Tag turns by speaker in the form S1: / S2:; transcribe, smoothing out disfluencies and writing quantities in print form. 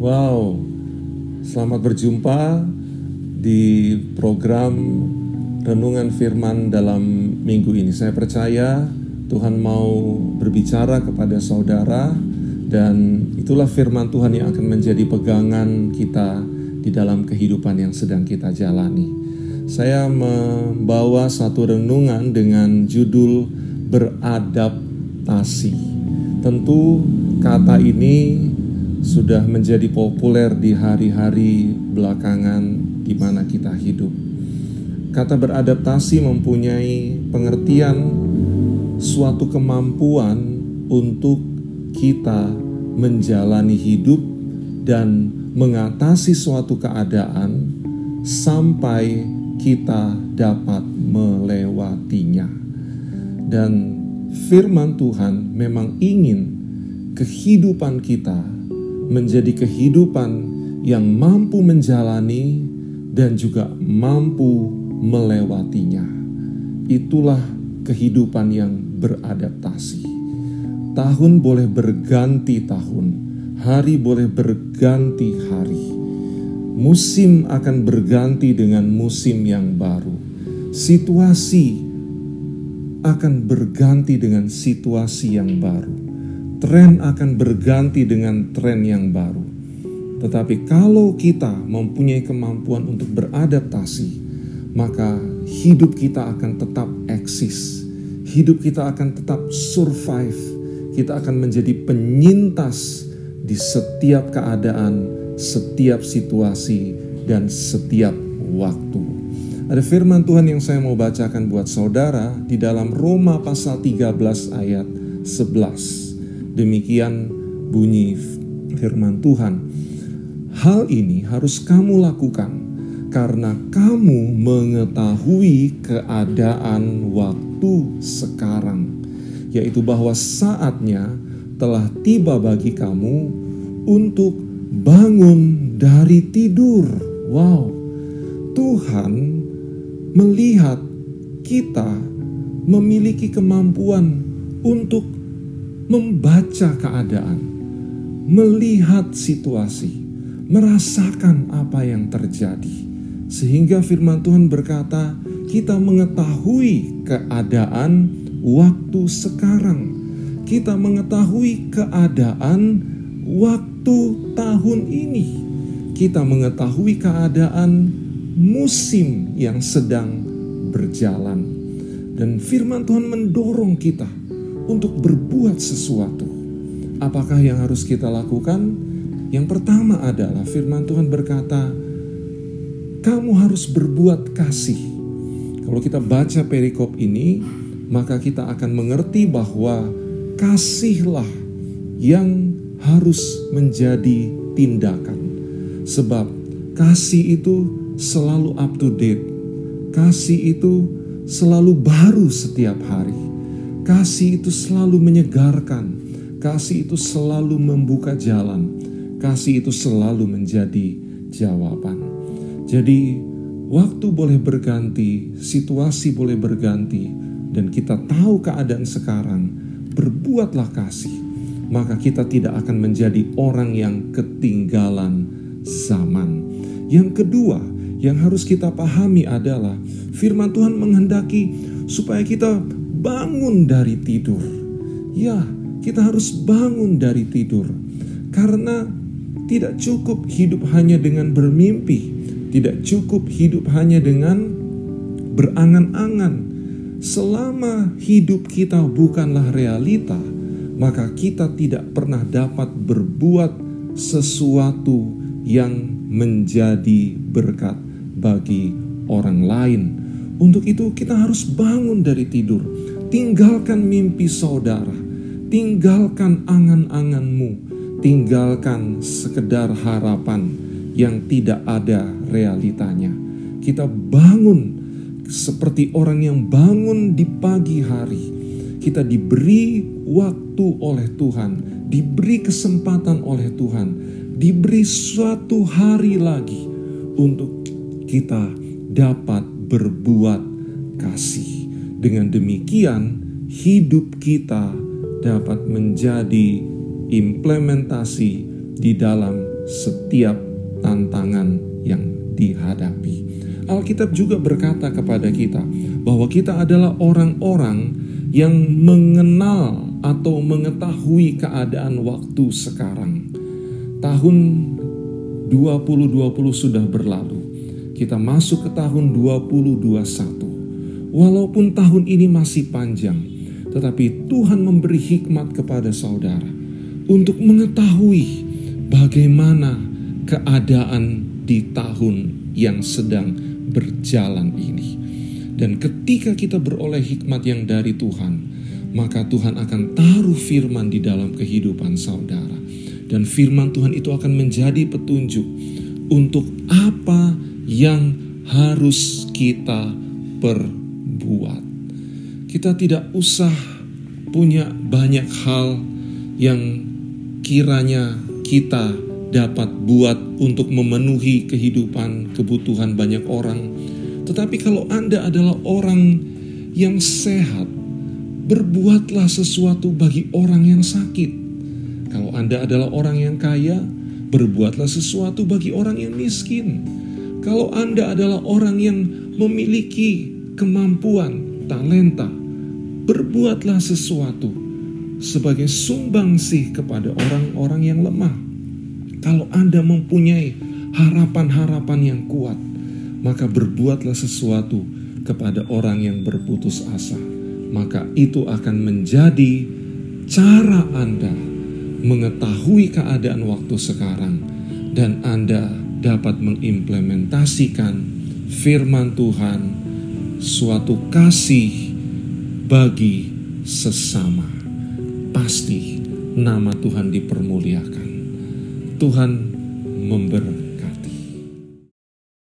S1: Wow, selamat berjumpa di program Renungan Firman dalam minggu ini. Saya percaya Tuhan mau berbicara kepada saudara, dan itulah firman Tuhan yang akan menjadi pegangan kita di dalam kehidupan yang sedang kita jalani. Saya membawa satu renungan dengan judul beradaptasi. Tentu kata ini sudah menjadi populer di hari-hari belakangan di mana kita hidup. Kata beradaptasi mempunyai pengertian suatu kemampuan untuk kita menjalani hidup dan mengatasi suatu keadaan sampai kita dapat melewatinya. Dan firman Tuhan memang ingin kehidupan kita menjadi kehidupan yang mampu menjalani dan juga mampu melewatinya. Itulah kehidupan yang beradaptasi. Tahun boleh berganti tahun, hari boleh berganti hari. Musim akan berganti dengan musim yang baru. Situasi akan berganti dengan situasi yang baru. Tren akan berganti dengan tren yang baru. Tetapi kalau kita mempunyai kemampuan untuk beradaptasi, maka hidup kita akan tetap eksis. Hidup kita akan tetap survive. Kita akan menjadi penyintas di setiap keadaan, setiap situasi, dan setiap waktu. Ada firman Tuhan yang saya mau bacakan buat saudara di dalam Roma pasal 13 ayat 11. Demikian bunyi firman Tuhan. Hal ini harus kamu lakukan karena kamu mengetahui keadaan waktu sekarang, yaitu bahwa saatnya telah tiba bagi kamu untuk bangun dari tidur. Wow, Tuhan melihat kita memiliki kemampuan untuk membaca keadaan, melihat situasi, merasakan apa yang terjadi. Sehingga firman Tuhan berkata, kita mengetahui keadaan waktu sekarang. Kita mengetahui keadaan waktu tahun ini. Kita mengetahui keadaan musim yang sedang berjalan. Dan firman Tuhan mendorong kita untuk berbuat sesuatu. Apakah yang harus kita lakukan? Yang pertama adalah firman Tuhan berkata, kamu harus berbuat kasih. Kalau kita baca perikop ini, maka kita akan mengerti bahwa kasihlah yang harus menjadi tindakan. Sebab kasih itu selalu up to date. Kasih itu selalu baru setiap hari. Kasih itu selalu menyegarkan. Kasih itu selalu membuka jalan. Kasih itu selalu menjadi jawaban. Jadi waktu boleh berganti, situasi boleh berganti, dan kita tahu keadaan sekarang. Berbuatlah kasih, maka kita tidak akan menjadi orang yang ketinggalan zaman. Yang kedua yang harus kita pahami adalah firman Tuhan menghendaki supaya kita bangun dari tidur. Ya, kita harus bangun dari tidur. Karena tidak cukup hidup hanya dengan bermimpi. Tidak cukup hidup hanya dengan berangan-angan. Selama hidup kita bukanlah realita, maka kita tidak pernah dapat berbuat sesuatu yang menjadi berkat bagi orang lain. Untuk itu kita harus bangun dari tidur. Tinggalkan mimpi saudara, tinggalkan angan-anganmu, tinggalkan sekedar harapan yang tidak ada realitanya. Kita bangun seperti orang yang bangun di pagi hari. Kita diberi waktu oleh Tuhan, diberi kesempatan oleh Tuhan, diberi suatu hari lagi untuk kita dapat berbuat kasih. Dengan demikian, hidup kita dapat menjadi implementasi di dalam setiap tantangan yang dihadapi. Alkitab juga berkata kepada kita bahwa kita adalah orang-orang yang mengenal atau mengetahui keadaan waktu sekarang. Tahun 2020 sudah berlalu. Kita masuk ke tahun 2021. Walaupun tahun ini masih panjang, tetapi Tuhan memberi hikmat kepada saudara untuk mengetahui bagaimana keadaan di tahun yang sedang berjalan ini. Dan ketika kita beroleh hikmat yang dari Tuhan, maka Tuhan akan taruh firman di dalam kehidupan saudara. Dan firman Tuhan itu akan menjadi petunjuk untuk apa yang harus kita perbuat. Kita tidak usah punya banyak hal yang kiranya kita dapat buat untuk memenuhi kehidupan, kebutuhan banyak orang. Tetapi kalau Anda adalah orang yang sehat, berbuatlah sesuatu bagi orang yang sakit. Kalau Anda adalah orang yang kaya, berbuatlah sesuatu bagi orang yang miskin. Kalau Anda adalah orang yang memiliki kemampuan, talenta, berbuatlah sesuatu sebagai sumbangsih kepada orang-orang yang lemah. Kalau Anda mempunyai harapan-harapan yang kuat, maka berbuatlah sesuatu kepada orang yang berputus asa. Maka itu akan menjadi cara Anda mengetahui keadaan waktu sekarang, dan Anda dapat mengimplementasikan firman Tuhan, suatu kasih bagi sesama. Pasti nama Tuhan dipermuliakan. Tuhan memberkati.